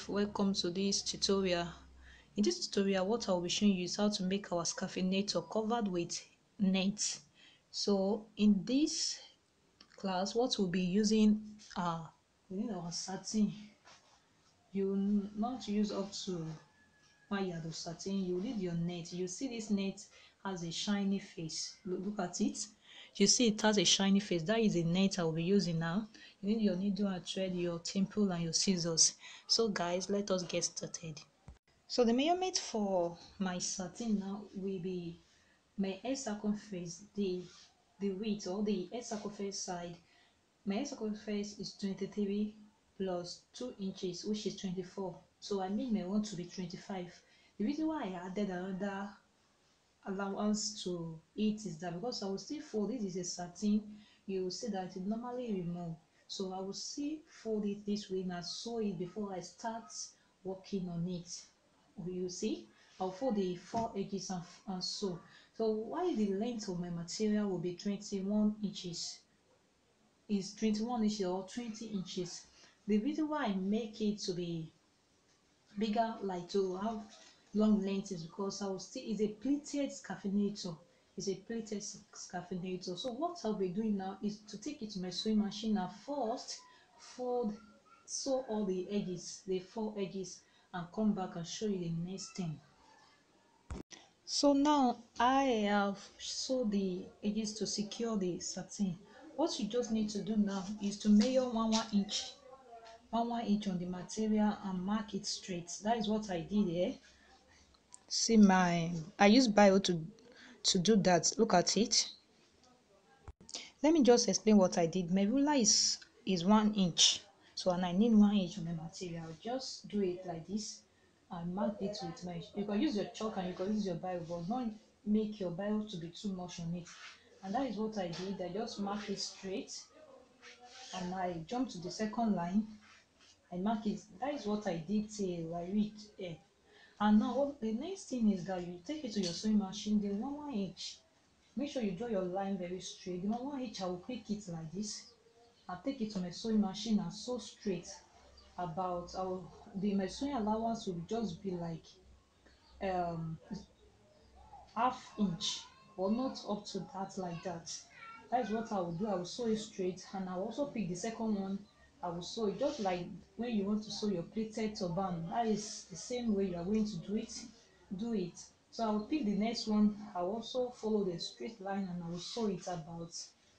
Welcome to this tutorial. In this tutorial, what I'll be showing you is how to make our Scarfinator covered with net. So in this class, what we'll be using are our satin. You will not use up to 1 yard of satin. You need your net. You see this net has a shiny face. Look at it. You see it has a shiny face. That is a net I will be using now. You need your needle and thread, your temple and your scissors. So guys, let us get started. So the measurement for my satin now will be my edge circumference, the width or the edge circumference side. My edge circumference is 23 plus 2 inches, which is 24. So I made my one to be 25. The reason why I added another allowance to it is that because I will still fold, this is a satin, you will see that it normally remove. So I will still fold it this way and sew it before I start working on it. You see, I'll fold the 4 edges and sew. So while the length of my material will be 21 inches, is 21 inches or 20 inches. The reason why I make it to be bigger, like to have long length, is because I will still is a pleated scarfinator. It's a pleated scarfinator. So what I'll be doing now is to take it to my sewing machine and first fold, sew all the edges, the 4 edges, and come back and show you the next thing. So now I have sewed the edges to secure the satin. What you just need to do now is to measure 1 inch on the material and mark it straight. That is what I did here. See, I use bio to do that. Look at it. Let me just explain what I did. My ruler is 1 inch, so and I need 1 inch on the material. Just do it like this and mark it with my, you can use your chalk and you can use your bio, but not make your bio to be too much on it. And that is what I did. I just mark it straight and I jump to the second line. I mark it. That is what I did till I reached here. And now the next thing is that you take it to your sewing machine, the 1 inch. Make sure you draw your line very straight. The 1 inch, I will pick it like this. I'll take it to my sewing machine and sew straight. About my sewing allowance will just be like ½ inch, or not up to that, like that. That is what I will do. I will sew it straight, and I will also pick the second one. I will sew it just like when you want to sew your pleated turban. That is the same way you are going to do it. So I will pick the next one. I will also follow the straight line and I will sew it about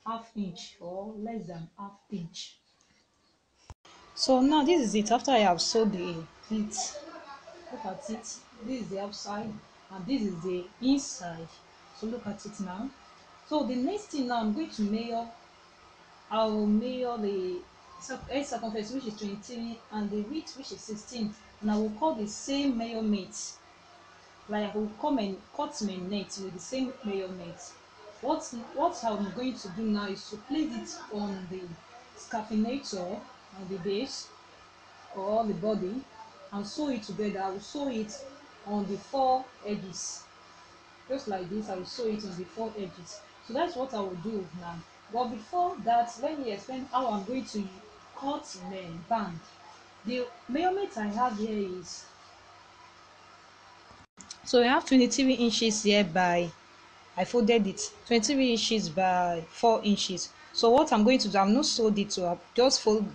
½ inch or less than ½ inch. So now this is it. After I have sewed the pleat, look at it. This is the outside and this is the inside. So look at it now. So the next thing now, I'm going to measure. I will measure the edge circumference, which is 23, and the width, which is 16, and I will cut the same measurement. Like I will come and cut my net with the same measurement. What I'm going to do now is to place it on the scarfinator on the base or the body and sew it together. I will sew it on the 4 edges, just like this. I will sew it on the 4 edges. So that's what I will do now. But before that, let me explain how I'm going to cut my band. The measurement I have here is, so I have 23 inches here by, I folded it 23 inches by 4 inches. So what I'm going to do, I'm not sewed it, so I'll just fold.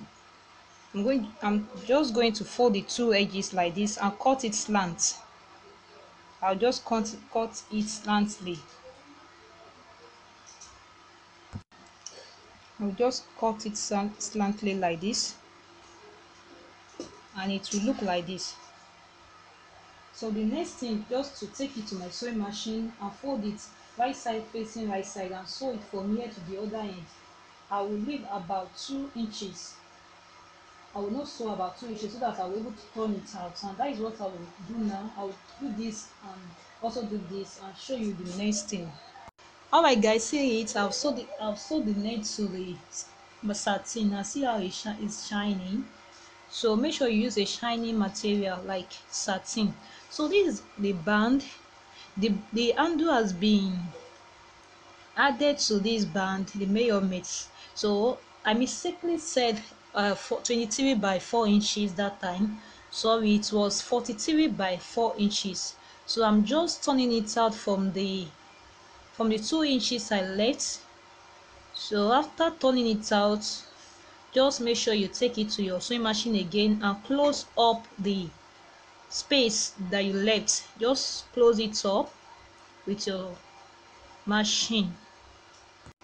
I'm just going to fold the 2 edges like this and cut it slant. I'll just cut it slantly. I'll just cut it slantly like this, and it will look like this. So the next thing, just to take it to my sewing machine and fold it right side facing right side and sew it from here to the other end. I will leave about 2 inches. I will not sew about 2 inches so that I will be able to turn it out, and that is what I will do now. I will do this and also do this and show you the next thing. Alright guys, see it. I've sewed the net to the satin. Now see how it's shining. So make sure you use a shiny material like satin. So this is the band. The handle has been added to this band, the measurements. So I mistakenly said 23 by 4 inches that time, sorry, it was 43 by 4 inches. So I'm just turning it out from the 2 inches I left. So after turning it out, just make sure you take it to your sewing machine again and close up the space that you left. Just close it up with your machine.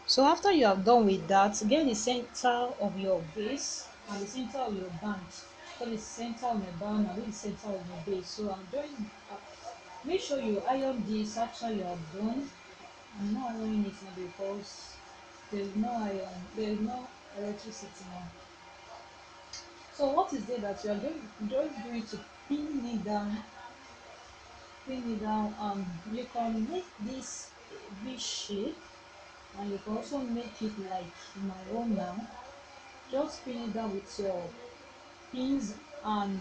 So after you have done with that, get the center of your base and the center of your band. Get the center of my band and the center of my base. So I'm doing make sure you iron this after you are done. I'm not ironing it now because there is no electricity now. So what is it that you are just going to pin it down, you can make this V shape and you can also make it like my own now. Just pin it down with your pins and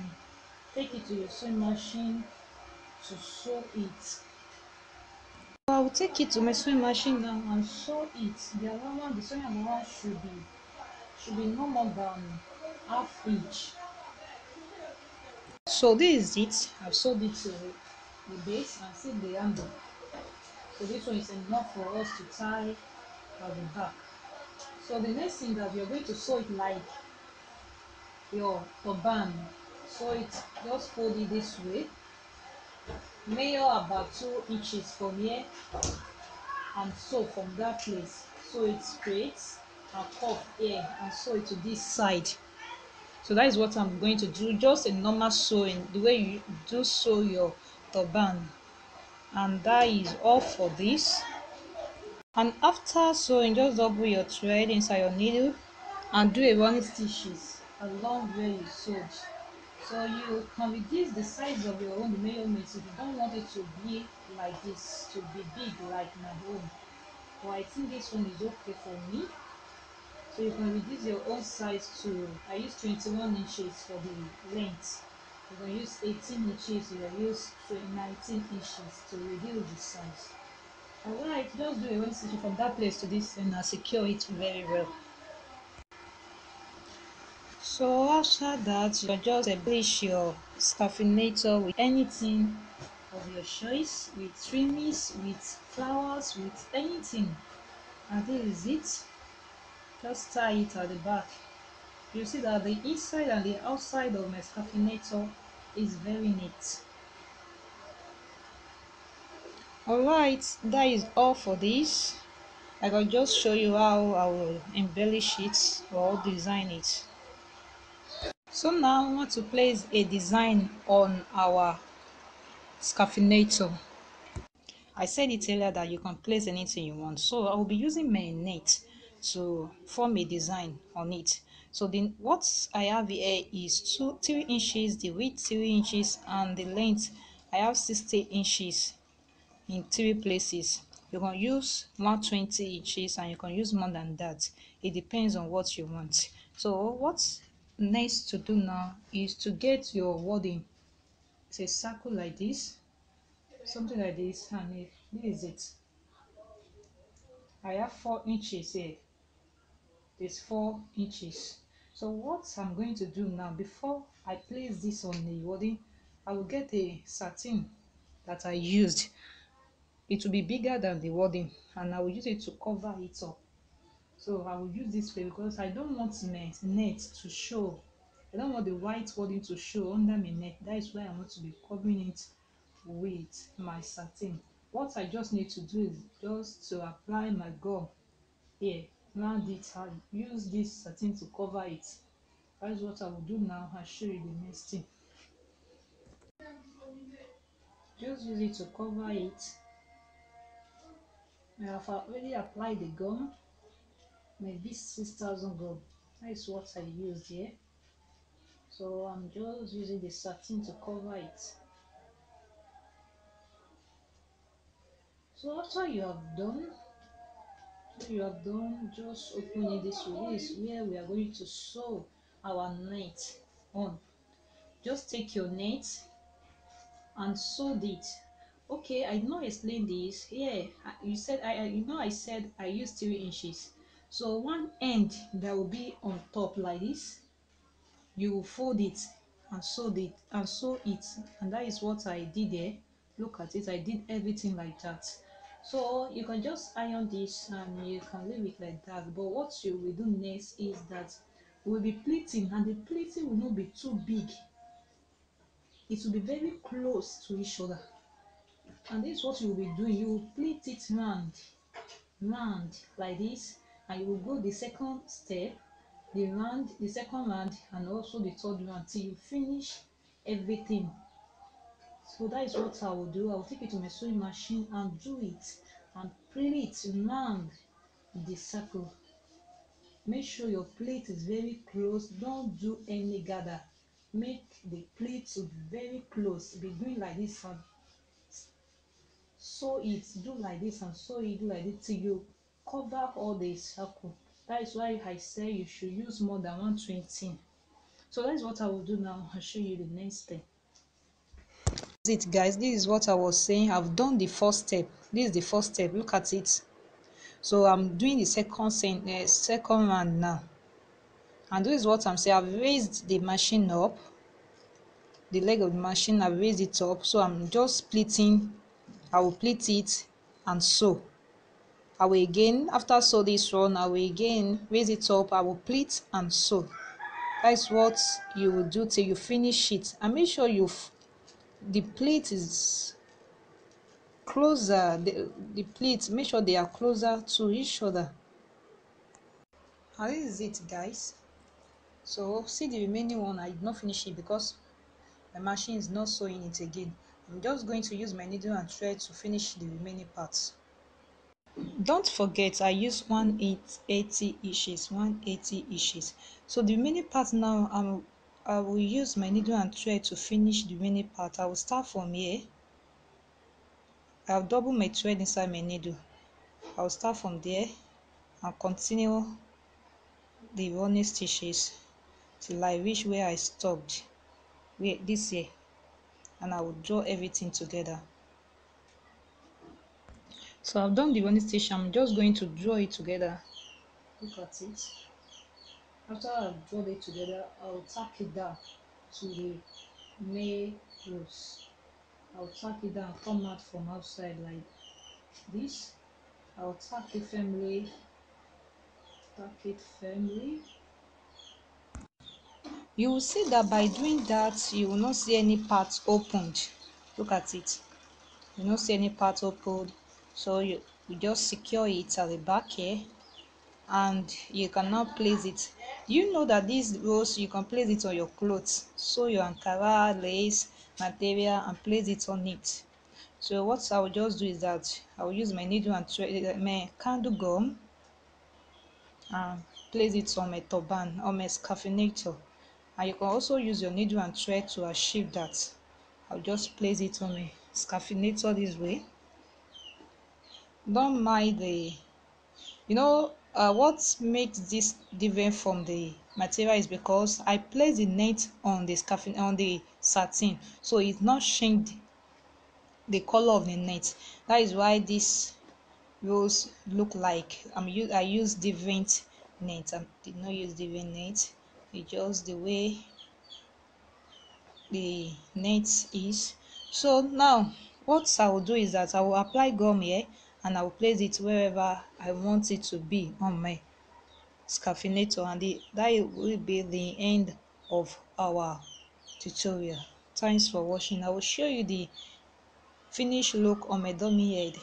take it to your sewing machine to sew it. I will take it to my sewing machine now and sew it. The sewing allowance should be no more than half inch. So this is it. I've sewed it to the base and see the handle. So this one is enough for us to tie at the back. So the next thing that you're going to sew it like your turban. So it just fold it this way. Measure about 2 inches from here and sew from that place. Sew it straight and curve here and sew it to this side. So that is what I'm going to do. Just a normal sewing, the way you do sew your turban. And that is all for this. And after sewing, just double your thread inside your needle and do a running stitches along where you sewed. So you can reduce the size of your own measurements if you don't want it to be like this, to be big like my own. But I think this one is okay for me. So you can reduce your own size to, I use 21 inches for the length. You can use 18 inches, you can use 19 inches to reduce the size. Alright, just do a one stitching from that place to this and secure it very well. So after that, you can just embellish your Scarfinator with anything of your choice, with trimmings, with flowers, with anything. And this is it. Just tie it at the back. You see that the inside and the outside of my Scarfinator is very neat. Alright, that is all for this. I can just show you how I will embellish it or design it. So now I want to place a design on our Scarfinator. I said it earlier that you can place anything you want. So I will be using my net to form a design on it. So what I have here is 3 inches, the width 3 inches, and the length I have 60 inches in 3 places. You can use 120 inches and you can use more than that. It depends on what you want. So what's next to do now is to get your wording. It's a circle like this, something like this, and this is it. I have 4 inches here. There's 4 inches. So what I'm going to do now, before I place this on the wording, I will get a satin that I used. It will be bigger than the wording and I will use it to cover it up. So I will use this way because I don't want my net to show. I don't want the white wording to show under my net. That is why I want to be covering it with my satin. What I just need to do is just to apply my gum here, round it and use this satin to cover it. That is what I will do now. I'll show you the next thing. Just use it to cover it. I have already applied the gum, maybe 6,000 gum. That is what I used here. So I'm just using the satin to cover it. So after you have done, just open it this way. This is where we are going to sew our net on. Just take your net and sew it. Okay, I did not explain this. Yeah, you said I said I used 3 inches. So one end that will be on top like this, you will fold it sew it, and that is what I did there. Look at it, I did everything like that. So you can just iron this and you can leave it like that. But what you will do next is that we'll be pleating, and the pleating will not be too big. It will be very close to each other, and this is what you will be doing. You will pleat it round like this, and you will go the second step, the second round, and also the third round till you finish everything. So that is what I will do. I will take it to my sewing machine and do it and pleat round the circle. Make sure your plate is very close. Don't do any gather. Make the plate to be very close. Be doing like this and sew it. Do like this and sew it. Do like this till you cover all the circle. That is why I say you should use more than 120. So that is what I will do now. I'll show you the next step. It, guys, this is what I was saying. I've done the first step. This is the first step. Look at it. So I'm doing the second round now, and this is what I'm saying. I've raised the machine up, the leg of the machine. I've raised it up, so I'm just splitting. I will pleat it and sew. I will again, after sew this one, I will again raise it up. I will pleat and sew. That's what you will do till you finish it, and make sure the plate is closer. The pleats, make sure they are closer to each other. And this is it, guys. So see the remaining one. I did not finish it because my machine is not sewing it again. I'm just going to use my needle and thread to finish the remaining parts. Don't forget, I use 180 inches, 180 inches. So the remaining part now, I will use my needle and thread to finish the remaining part. I will start from here. I'll double my thread inside my needle. I'll start from there and continue the running stitches till I reach where I stopped, where this here, and I will draw everything together. So I've done the running stitch. I'm just going to draw it together. Look at it. After I've drawn it together, I'll tack it down to the main rows. I'll tack it down, come out from outside like this. I'll tack it firmly, You will see that by doing that, you will not see any parts opened. Look at it. You will not see any parts opened. So you just secure it at the back here, and you can now place it. You know that these rows you can place it on your clothes. Sew your ankara, lace, material, and place it on it. So what I will just do is that I will use my needle and my candle gum and place it on my turban or my scarfinator. And you can also use your needle and thread to achieve that. I'll just place it on my scarfinator this way. Don't mind what makes this different from the material is because I place the net on the satin, so it's not changed the color of the net. That is why these rows look like I use different net. I did not use different net. It's just the way the net is. So now what I will do is that I will apply gum here, and I will place it wherever I want it to be on my Scarfinator, and that will be the end of our tutorial. Thanks for watching. I will show you the finished look on my dummy head.